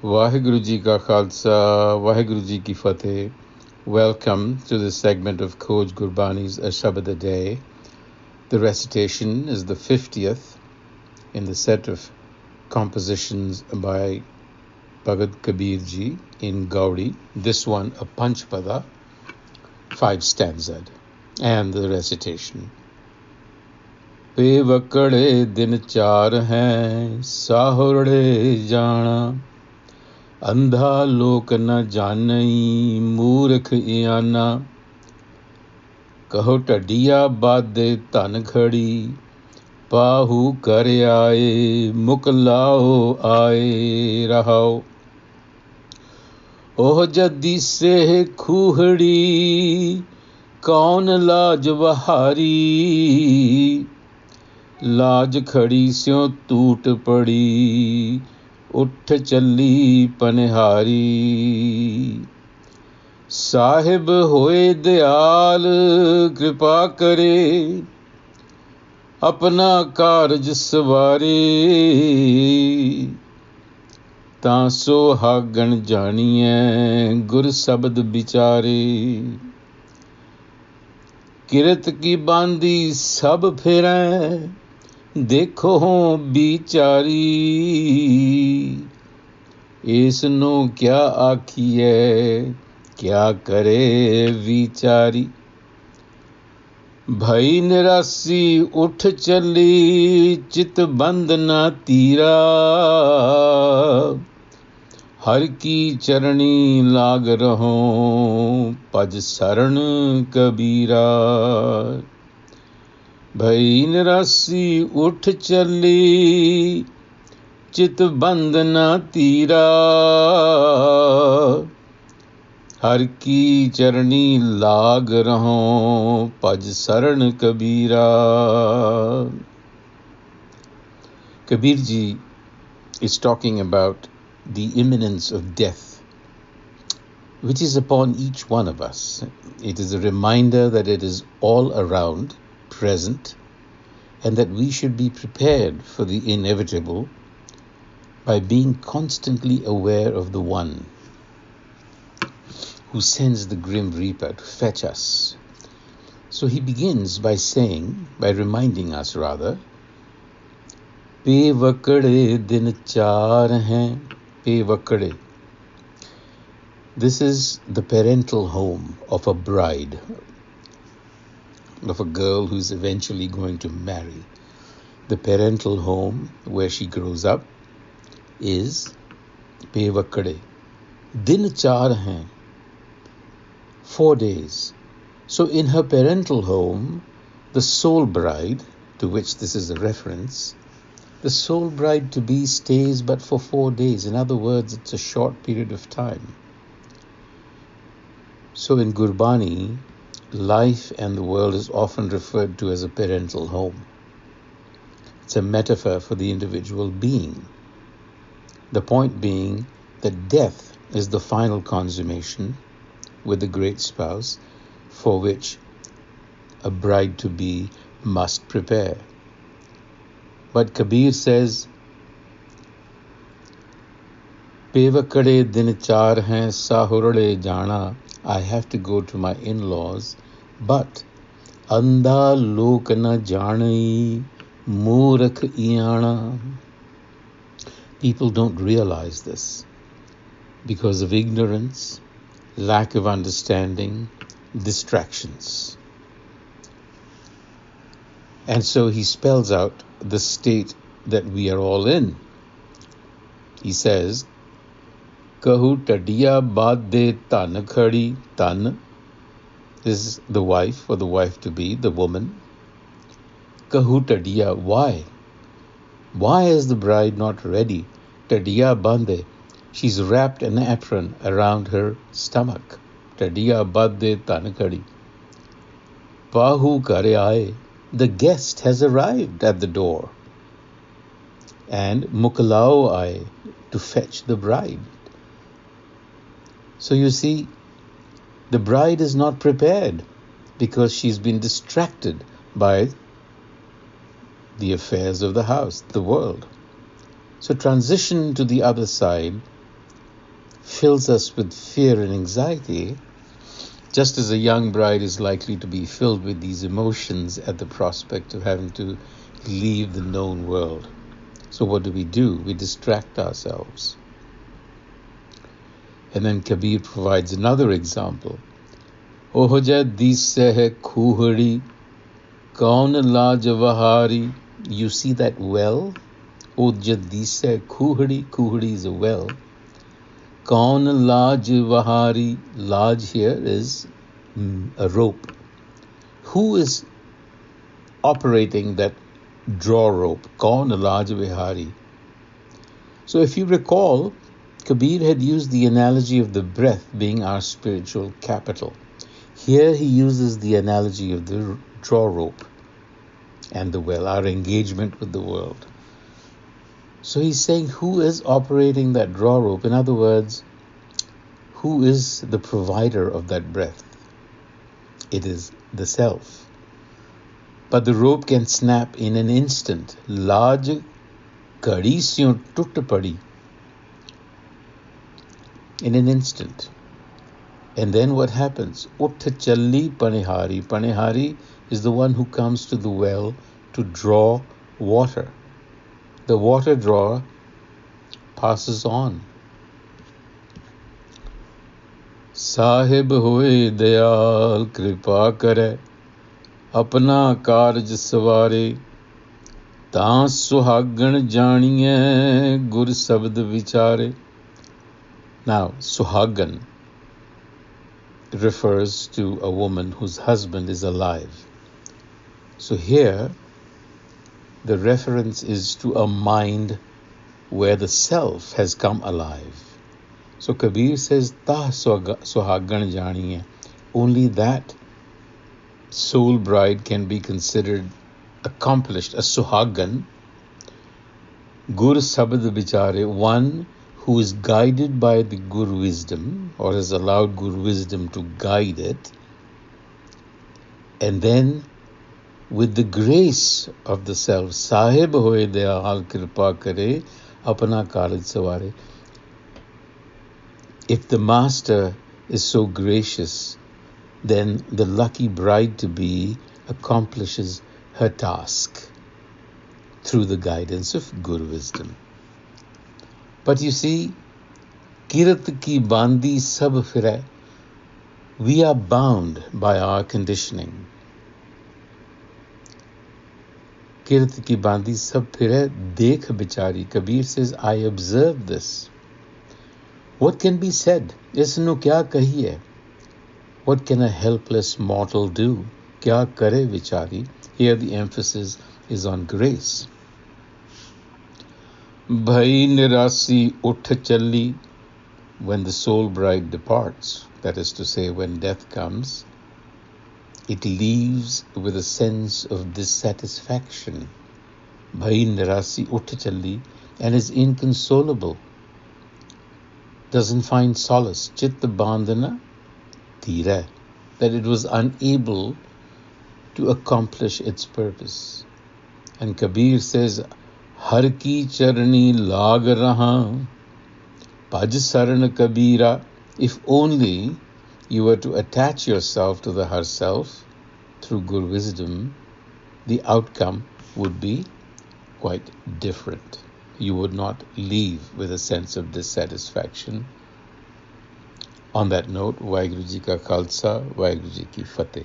Vaheguru Ji Ka Khalsa, Vaheguru Ji Ki Fateh. Welcome to this segment of Khoj Gurbani's a-sabad-a-day. The recitation is the 50th in the set of compositions by Bhagat Kabir Ji in Gaudi. This one a Panchpada, 5 stanzas, and the recitation. Pevakarai din char hain, sahurde jana. अंधा लोक न जानई मूर्ख इयाना कहो टडिया बादे धन खड़ी पाहू कर आए मुकलाओ आए रहाओ ओह जदी से खूहड़ी कौन लाज बहारी लाज खड़ी स्यों टूट पड़ी उठ चली पनिहारी साहिब होए दयाल कृपा करे अपना कारज सवारे तां सो हागण जानिए गुर शब्द विचारे किरत की बांदी सब फेरें देखो बिचारी इसनो क्या आखिए क्या करे विचारी भई निरासी उठ चली चित बंद न तीरा हर की चरणी लाग रहो पज शरण कबीरा भई निरासी उठ चली चित बंद न तीरा हर की चरणी लाग रहो पज शरण कबीरा. Kabir ji is talking about the imminence of death, which is upon each one of us. It is a reminder that it is all around, present, and that we should be prepared for the inevitable by being constantly aware of the one who sends the grim reaper to fetch us. So he begins by reminding us rather, Pevakarai din char hain, Pevakarai. This is the parental home of a bride, of a girl who's eventually going to marry. The parental home where she grows up is Pevakarai. Din char hain, 4 days. So in her parental home, the sole bride, to which this is a reference, the sole bride to be stays but for 4 days. In other words, it's a short period of time. So in Gurbani, life and the world is often referred to as a parental home. It's a metaphor for the individual being. The point being that death is the final consummation with the great spouse for which a bride-to-be must prepare. But Kabir says, Pevakarai din char hain sahurde jana. I have to go to my in-laws, but andha lok na janai moorakh iyana. People don't realize this because of ignorance, lack of understanding, distractions. And so he spells out the state that we are all in. He says, Kahu tadiya baade tan khadi. Tan is the wife or the wife-to-be, the woman. Kahu tadiya, why? Why is the bride not ready? Tadiya bande, she's wrapped an apron around her stomach. Tadiya baade tan khadi. Pahu kare aaye, the guest has arrived at the door. And mukalao aaye, to fetch the bride. So you see, the bride is not prepared because she's been distracted by the affairs of the house, the world. So transition to the other side fills us with fear and anxiety, just as a young bride is likely to be filled with these emotions at the prospect of having to leave the known world. So what do? We distract ourselves. And then Kabir provides another example. Ohoja disse hai khuhdi, kaun laaj vahari. You see that well? Ohoja disse khuhdi. Khuhdi is a well. Kaun laaj vahari. Laaj here is a rope. Who is operating that draw rope? Kaun laaj vahari. So if you recall, Kabir had used the analogy of the breath being our spiritual capital. Here he uses the analogy of the draw rope and the well, our engagement with the world. So he's saying, who is operating that draw rope? In other words, who is the provider of that breath? It is the self. But the rope can snap in an instant. Laaj kadi syon tut padi. In an instant. And then what happens? Uth challi panihari. Panihari is the one who comes to the well to draw water. The water drawer passes on. Sahib hoye dayal kripa kare, apna karj saware, taan suhagan janiye gur sabad vichare. Now, suhagan refers to a woman whose husband is alive. So here, the reference is to a mind where the self has come alive. So Kabir says, Ta suhagan janiye. Only that soul bride can be considered accomplished, a suhagan. Gur sabad vichare, one who is guided by the Guru wisdom, or has allowed Guru wisdom to guide it, and then with the grace of the self, Sahib hoye dayal kripa kare, apna karaj saware. If the master is so gracious, then the lucky bride-to-be accomplishes her task through the guidance of Guru wisdom. But you see, kirat ki bandi sab firai. We are bound by our conditioning. Kirat ki bandi sab firai dekh bichari. Kabir says, I observe this. What can be said? Isnu kya kahiye? What can a helpless mortal do? Kya kare vichari? Here the emphasis is on grace. Bhai nirasi uth challi. When the soul bride departs, that is to say, when death comes, it leaves with a sense of dissatisfaction. Bhai nirasi uth challi, and is inconsolable. Doesn't find solace. Chitta bandhana tira, that it was unable to accomplish its purpose. And Kabir says, Har ki charani lag raha, paj saran kabira. If only you were to attach yourself to the Har Self through Guru wisdom, the outcome would be quite different. You would not leave with a sense of dissatisfaction. On that note, Vaheguru Ji Ka Khalsa, Vaheguru Ji Ki Fateh.